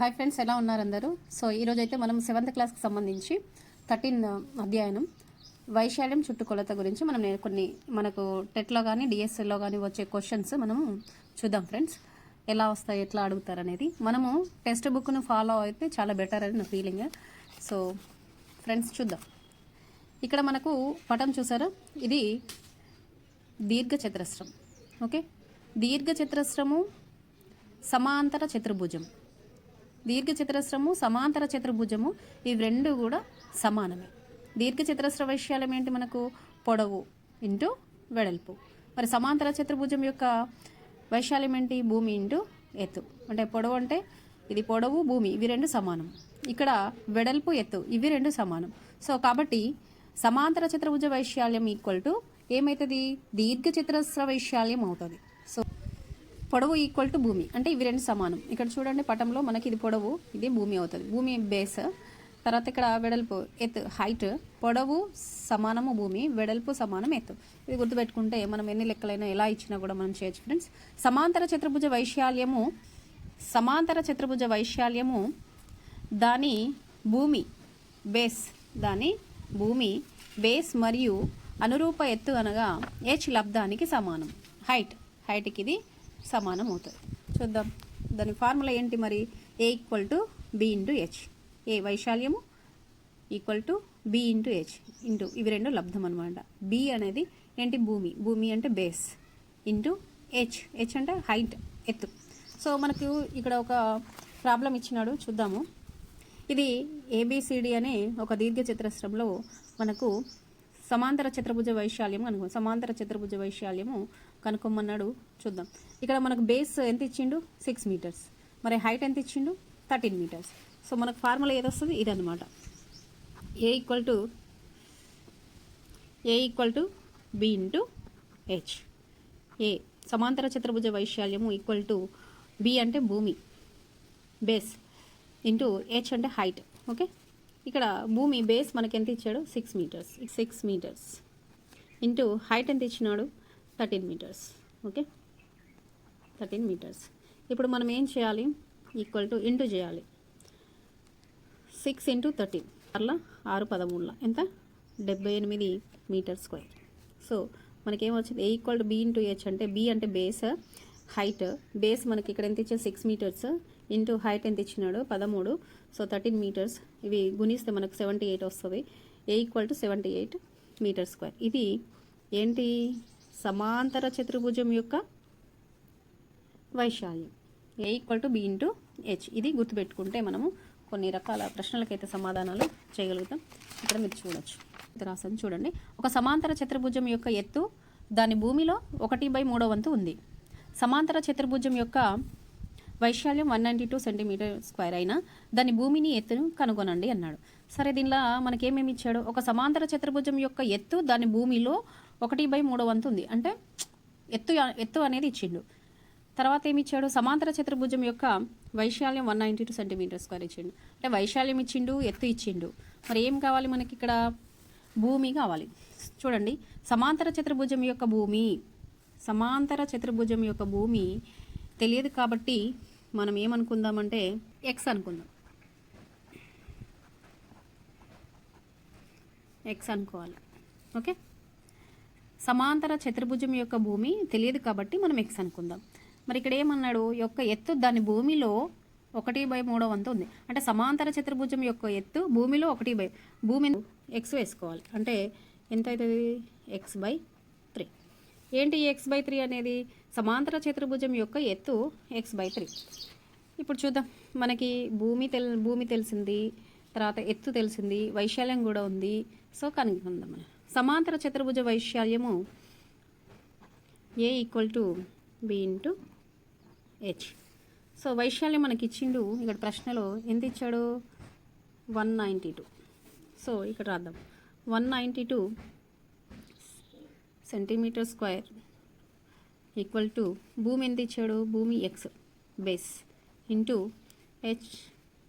Hi friends, ఎలా ఉన్నారు అందరూ? సో ఈరోజు అయితే మనం 7th క్లాస్కి సంబంధించి 13 అధ్యాయం వైశాల్యం చుట్టుకొలత గురించి మనం కొన్ని మనకు టెట్లో కానీ డిఎస్ఎల్లో కానీ వచ్చే క్వశ్చన్స్ మనము చూద్దాం ఫ్రెండ్స్. ఎలా వస్తాయి, ఎట్లా అడుగుతారు అనేది మనము టెక్స్ట్ బుక్ను ఫాలో అయితే చాలా బెటర్ అని నా ఫీలింగ్. సో ఫ్రెండ్స్ చూద్దాం. ఇక్కడ మనకు పటం చూసారా, ఇది దీర్ఘచతురస్రం. ఓకే, దీర్ఘచతురస్రము సమాంతర చతుర్భుజం. దీర్ఘచతురస్రము సమాంతర చతుర్భుజము ఇవి రెండు కూడా సమానమే. దీర్ఘచతురస్ర వైశాల్యం ఏంటి? మనకు పొడవు ఇంటూ వెడల్పు. మరి సమాంతర చతుర్భుజం యొక్క వైశాల్యం ఏంటి? భూమి ఇంటూ ఎత్తు. అంటే పొడవు అంటే ఇది పొడవు, భూమి ఇవి రెండు సమానం. ఇక్కడ వెడల్పు, ఎత్తు ఇవి రెండు సమానం. సో కాబట్టి సమాంతర చతుర్భుజ వైశాల్యం ఈక్వల్ టు ఏమవుతుంది? దీర్ఘచతురస్ర వైశాల్యం అవుతుంది. సో పొడవు ఈక్వల్ టు భూమి అంటే ఇవి రెండు సమానం. ఇక్కడ చూడండి పటంలో మనకి ఇది పొడవు, ఇది భూమి అవుతుంది. భూమి బేస్, తర్వాత ఇక్కడ వెడల్పు ఎత్తు హైట్. పొడవు సమానము భూమి, వెడల్పు సమానం ఎత్తు. ఇది గుర్తుపెట్టుకుంటే మనం ఎన్ని లెక్కలైనా ఎలా ఇచ్చినా కూడా మనం చేయొచ్చు ఫ్రెండ్స్. సమాంతర చతుర్భుజ వైశాల్యము దాని భూమి బేస్, మరియు అనురూప ఎత్తు అనగా h లబ్ధానికి సమానం. హైట్కి ఇది సమానం అవుతుంది. చూద్దాం దాని ఫార్ములా ఏంటి మరి? a equal to b into H. A వైశాల్యము equal to b into H into ఇవి రెండు లబ్ధం అనమాట. b అనేది ఏంటి? భూమి అంటే బేస్ ఇంటూ హెచ్ అంటే హైట్, ఎత్తు. సో మనకు ఇక్కడ ఒక ప్రాబ్లం ఇచ్చినాడు, చూద్దాము. ఇది ఏబిసిడి అనే ఒక దీర్ఘచతురస్రంలో మనకు సమాంతర చతుర్భుజ వైశాల్యము కనుక్కోమన్నాడు. చూద్దాం. ఇక్కడ మనకు బేస్ ఎంత ఇచ్చిండు? 6 మీటర్స్. మరి హైట్ ఎంత ఇచ్చిండు? 13 మీటర్స్. సో మనకు ఫార్ములా ఏది వస్తుంది? ఇదన్నమాట. A equal to B into H. A సమాంతర చతుర్భుజ వైశాల్యము ఈక్వల్ టు బి అంటే భూమి బేస్ ఇంటూ హెచ్ అంటే హైట్. ఓకే, ఇక్కడ భూమి బేస్ మనకి ఎంత ఇచ్చాడు? 6 మీటర్స్ ఇంటూ హైట్ ఎంత ఇచ్చినాడు? 13 మీటర్స్. Okay, 13 metres. ఇప్పుడు మనం ఏం చేయాలి? ఈక్వల్ టు ఇంటూ చేయాలి. 6 ఇంటూ 13 అట్లా 6 13 ఎంత? 78 మీటర్ స్క్వేర్. సో మనకేమొచ్చింది? A equal to B into H అంటే బి అంటే బేస్, హైట్. బేస్ మనకి ఇక్కడ ఎంత ఇచ్చారు? 6 మీటర్స్ ఇంటూ హైట్ ఎంత ఇచ్చినాడు? 13. So 13 metres. ఇవి గుణిస్తే మనకు 78 వస్తుంది. A equal to 78 metre square. ఇది ఏంటి? సమాంతర చతుర్భుజం యొక్క వైశాల్యం. A equal to B into H. ఇది గుర్తుపెట్టుకుంటే మనము కొన్ని రకాల ప్రశ్నలకైతే సమాధానాలు చేయగలుగుతాం. ఇక్కడ మీరు చూడొచ్చు, ఇది రాసాను చూడండి. ఒక సమాంతర చతుర్భుజం యొక్క ఎత్తు దాని భూమిలో 1/3 వంతు ఉంది. సమాంతర చతుర్భుజం యొక్క వైశాల్యం 192 సెంటీమీటర్ స్క్వేర్ అయినా దాని భూమిని ఎత్తును కనుగొనండి అన్నాడు. సరే, దీనిలో మనకేమేమి ఇచ్చాడు? ఒక సమాంతర చతుర్భుజం యొక్క ఎత్తు దాని భూమిలో 1/3 వంతు ఉంది అంటే ఎత్తు అనేది ఇచ్చిండు. తర్వాత ఏమి ఇచ్చాడు? సమాంతర చతుర్భుజం యొక్క వైశాల్యం 192 సెంటీమీటర్ స్క్వేర్ ఇచ్చిండు. అంటే వైశాల్యం ఇచ్చిండు, ఎత్తు ఇచ్చిండు. మరి ఏం కావాలి మనకి? ఇక్కడ భూమి కావాలి. చూడండి, సమాంతర చతుర్భుజం యొక్క భూమి తెలియదు కాబట్టి మనం ఏమనుకుందామంటే ఎక్స్ అనుకుందాం. ఎక్స్ అనుకోవాలి. ఓకే, సమాంతర చతుర్భుజం యొక్క భూమి తెలియదు కాబట్టి మనం ఎక్స్ అనుకుందాం. మరి ఇక్కడ ఏమన్నాడు? యొక్క ఎత్తు దాని భూమిలో 1/3 వంతు ఉంది. అంటే సమాంతర చతుర్భుజం యొక్క ఎత్తు భూమిలో భూమి ఎక్స్ వేసుకోవాలి. అంటే ఎంత అవుతుంది? x/3. ఏంటి x/3 అనేది? సమాంతర చతుర్భుజం యొక్క ఎత్తు x/3. ఇప్పుడు చూద్దాం. మనకి భూమి తెలిసింది, తర్వాత ఎత్తు తెలిసింది, వైశాల్యం కూడా ఉంది. సో కనుక్కుందాం మనం. సమాంతర చతుర్భుజ వైశాల్యము A equal to B into H. So వైశాల్యం మనకి ఇచ్చిండు. ఇక్కడ ప్రశ్నలో ఎంత ఇచ్చాడు? 192. సో ఇక్కడ రాద్దాం. 192 సెంటీమీటర్ స్క్వేర్ ఈక్వల్ టు భూమి ఎంత ఇచ్చాడు? భూమి ఎక్స్ బేస్ ఇంటూ హెచ్.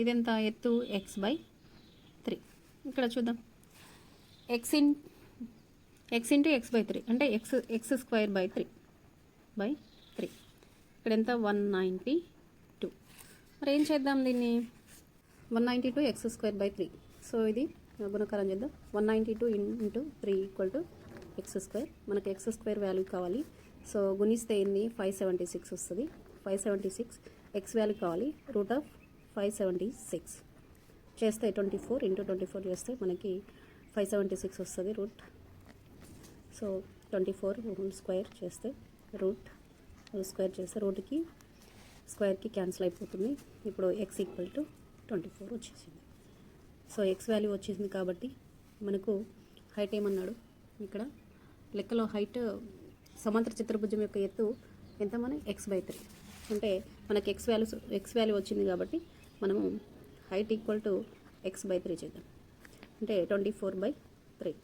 ఇదెంత? ఎత్తు x/3. ఇక్కడ చూద్దాం. ఎక్స్ ఇంటూ x/3 అంటే ఎక్స్ స్క్వేర్ బై 3. ఇక్కడ ఎంత? 192. మరి ఏం చేద్దాం దీన్ని 192x²/3. సో ఇది గుణకారం చేద్దాం. 192 × 3 = x². మనకి x² వాల్యూ కావాలి. సో గుణిస్తే ఏంది 576 వస్తుంది. 576 x వాల్యూ కావాలి. √576 చేస్తే 24 × 24 చేస్తే మనకి 576 వస్తుంది రూట్. సో 24² చేస్తే రూట్² చేస్తే రూట్కి స్క్వేర్కి క్యాన్సిల్ అయిపోతుంది. ఇప్పుడు x = 24 వచ్చేసింది. సో x వాల్యూ వచ్చేసింది కాబట్టి మనకు హైట్ ఏమన్నాడు ఇక్కడ లెక్కలో హైట్ సమాంతర చతుర్భుజం యొక్క ఎత్తు ఎంత మన x/3 అంటే మనకి x వాల్యూ వచ్చింది కాబట్టి మనము హైట్ = x/3 చేద్దాం. అంటే 24/3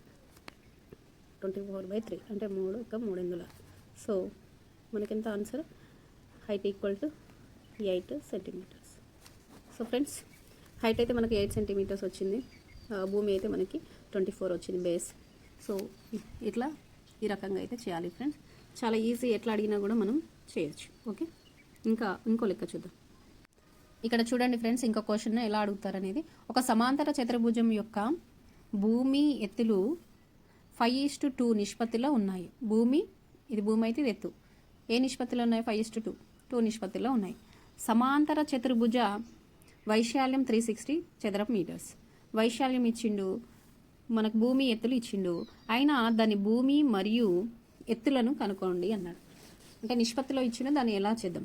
అంటే 3 × 3 సో మనకెంత answer height = 8 centimetres. So friends height అయితే మనకి 8 సెంటీమీటర్స్ వచ్చింది. భూమి అయితే మనకి 24 వచ్చింది బేస్. సో ఇట్లా ఈ రకంగా అయితే చేయాలి ఫ్రెండ్స్. చాలా ఈజీ, ఎట్లా అడిగినా కూడా మనం చేయొచ్చు. ఓకే, ఇంకో లెక్క చూద్దాం. ఇక్కడ చూడండి ఫ్రెండ్స్, ఇంకో క్వశ్చన్ ఎలా అడుగుతారనేది. ఒక సమాంతర చతుర్భుజం యొక్క భూమి ఎత్తులు 5:2 నిష్పత్తిలో ఉన్నాయి. భూమి అయితే ఇది ఎత్తు ఏ నిష్పత్తిలో ఉన్నాయి? 5:2 నిష్పత్తిలో ఉన్నాయి. సమాంతర చతుర్భుజ వైశాల్యం 360 చదరపు మీటర్స్. వైశాల్యం ఇచ్చిండు, మనకు భూమి ఎత్తులు ఇచ్చిండు. అయినా దాని భూమి మరియు ఎత్తులను కనుక్కోండి అన్నాడు. అంటే నిష్పత్తిలో ఇచ్చిండు, దాన్ని ఎలా చేద్దాం?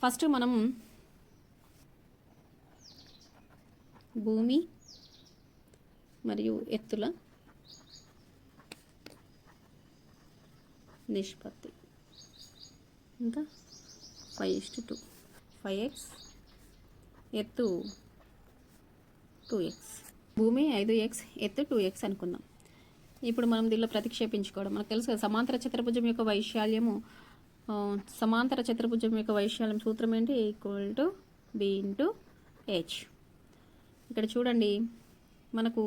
ఫస్ట్ మనం భూమి మరియు ఎత్తుల నిష్పత్తి ఇంకా 5:2 5x ఎత్తు 2x. భూమి 5x ఎత్తు 2x అనుకుందాం. ఇప్పుడు మనం దీనిలో ప్రతిక్షేపించుకోవడం. మనకు తెలుసు కదా సమాంతర చతుర్భుజం యొక్క వైశాల్యము. సమాంతర చతుర్భుజం యొక్క వైశాల్యం సూత్రం ఏంటి? B × h. ఇక్కడ చూడండి, మనకు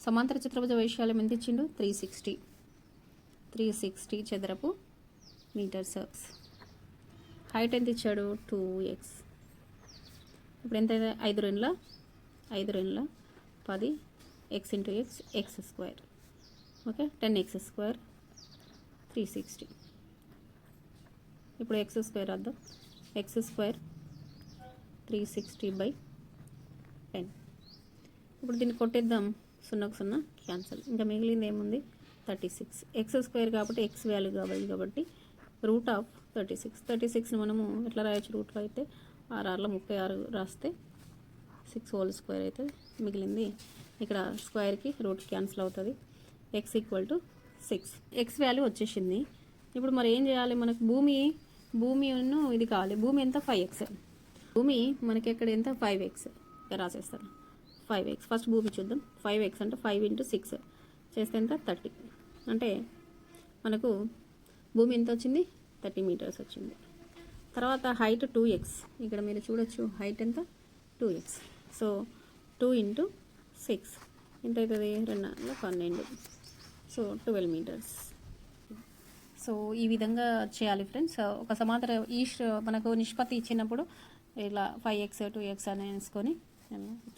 సమాంతర చతుర్భుజ వైశాల్యం ఎంత ఇచ్చిండు? 360 చదరపు మీటర్స్. హైట్ ఎంత ఇచ్చాడు? 2x. ఇప్పుడు ఎంత? 5 2 10 x × x x². Okay, 10x². 360. ఇప్పుడు x² రాద్దాం. x² 360/10. ఇప్పుడు దీన్ని కొట్టేద్దాం. 0కు 0 క్యాన్సల్. ఇంకా మిగిలింది ఏముంది? 36. x² కాబట్టి x వాల్యూ కావాలి కాబట్టి √36 మనము ఎట్లా రాయొచ్చు? రూట్లో అయితే 6×36 రాస్తే 6² అయితే మిగిలింది. ఇక్కడ స్క్వేర్కి రూట్ క్యాన్సిల్ అవుతుంది. x = 6. x వాల్యూ వచ్చేసింది. ఇప్పుడు మరి ఏం చేయాలి? మనకు భూమిను ఇది కావాలి. భూమి ఎంత? 5x. భూమి మనకి ఎక్కడ ఎంత? 5x. ఇక్కడ రాసేస్తాను 5x. ఫస్ట్ భూమి చూద్దాం. 5x అంటే 5 × 6 చేస్తే ఎంత? 30. అంటే మనకు భూమి ఎంత వచ్చింది? 30 మీటర్స్ వచ్చింది. తర్వాత హైట్ 2x. ఇక్కడ మీరు చూడొచ్చు హైట్ ఎంత? 2x. సో 2 × 6 ఎంత అవుతుంది? 2 12. So 12 metres. సో ఈ విధంగా చేయాలి ఫ్రెండ్స్. ఒక సమాంతర మనకు నిష్పత్తి ఇచ్చినప్పుడు ఇలా 5x 2x అని వేసుకొని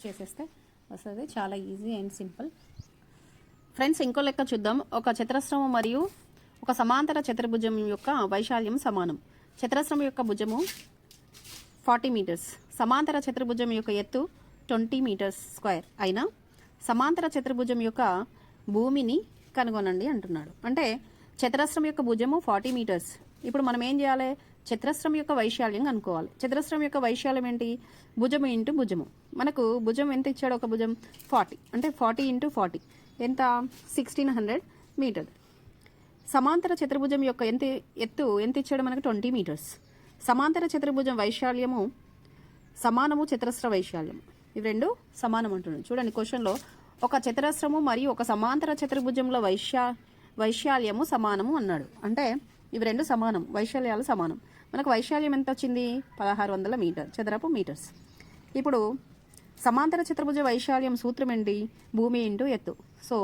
చేసేస్తే వస్తుంది. చాలా ఈజీ అండ్ సింపుల్ ఫ్రెండ్స్. ఇంకో లెక్క చూద్దాం. ఒక చతురస్రము మరియు ఒక సమాంతర చతుర్భుజం యొక్క వైశాల్యం సమానం. చతురస్రం యొక్క భుజము 40 మీటర్స్. సమాంతర చతుర్భుజం యొక్క ఎత్తు 20 మీటర్స్ స్క్వేర్ అయినా సమాంతర చతుర్భుజం యొక్క భూమిని కనుగొనండి అంటున్నాడు. అంటే చతురస్రం యొక్క భుజము 40 మీటర్స్. ఇప్పుడు మనం ఏం చేయాలి? చతురస్రం యొక్క వైశాల్యం కనుక్కోవాలి. చతురస్రం యొక్క వైశాల్యం ఏంటి? భుజము ఇంటూ భుజము. మనకు భుజం ఎంత ఇచ్చాడు? ఒక భుజం 40 అంటే 40 × 40 ఎంత? 1600 మీటర్. సమాంతర చతుర్భుజం యొక్క ఎత్తు ఎంత ఇచ్చాడు మనకు? 20 మీటర్స్. సమాంతర చతుర్భుజం వైశాల్యము సమానము చతురస్ర వైశాల్యం. ఇవి రెండు సమానం అంటున్నాడు. చూడండి క్వశ్చన్లో ఒక చతురస్రము మరియు ఒక సమాంతర చతుర్భుజంలో వైశాల్యము సమానము అన్నాడు. అంటే ఇవి రెండు సమానం, వైశాల్యాలు సమానం. మనకు వైశాల్యం ఎంత వచ్చింది? 1600 మీటర్ చదరపు మీటర్స్. ఇప్పుడు సమాంతర చతుర్భుజ వైశాల్యం సూత్రం ఏంటి? భూమి ఇంటూ ఎత్తు. సో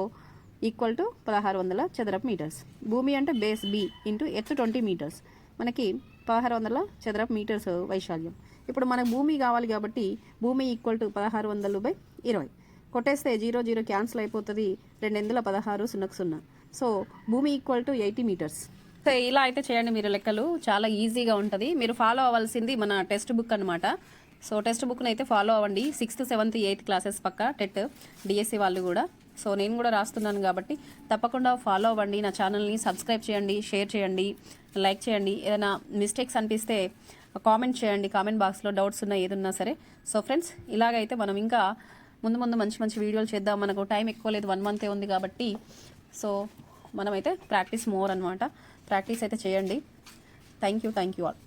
ఈక్వల్ టు 1600 చదరపు మీటర్స్. భూమి అంటే బేస్ B ఇంటూ ఎత్తు 20 మీటర్స్. మనకి 1600 చదరపు మీటర్స్ వైశాల్యం. ఇప్పుడు మనకు భూమి కావాలి కాబట్టి భూమి ఈక్వల్ టు 1600/20 కొట్టేస్తే 0 0 క్యాన్సిల్ అయిపోతుంది. 2 16 0 సో భూమి ఈక్వల్ టు 80 మీటర్స్. సో ఇలా అయితే చేయండి మీరు లెక్కలు, చాలా ఈజీగా ఉంటుంది. మీరు ఫాలో అవ్వాల్సింది మన టెక్స్ట్ బుక్ అనమాట. సో టెక్స్ట్ బుక్ని అయితే ఫాలో అవ్వండి. 6th 7th 8th క్లాసెస్ పక్క టెట్ డిఎస్సి వాళ్ళు కూడా. సో నేను కూడా రాస్తున్నాను కాబట్టి తప్పకుండా ఫాలో అవ్వండి. నా ఛానల్ని సబ్స్క్రైబ్ చేయండి, షేర్ చేయండి, లైక్ చేయండి. ఏదైనా మిస్టేక్స్ అనిపిస్తే కామెంట్ చేయండి, కామెంట్ బాక్స్లో డౌట్స్ ఉన్నా ఏదున్నా సరే. సో ఫ్రెండ్స్ ఇలాగైతే మనం ఇంకా ముందు ముందు మంచి మంచి వీడియోలు చేద్దాం. మనకు టైం ఎక్కువ లేదు, 1 month ఉంది కాబట్టి. సో మనమైతే ప్రాక్టీస్ మోర్ అనమాట. ప్రాక్టీస్ అయితే చేయండి. Thank you all.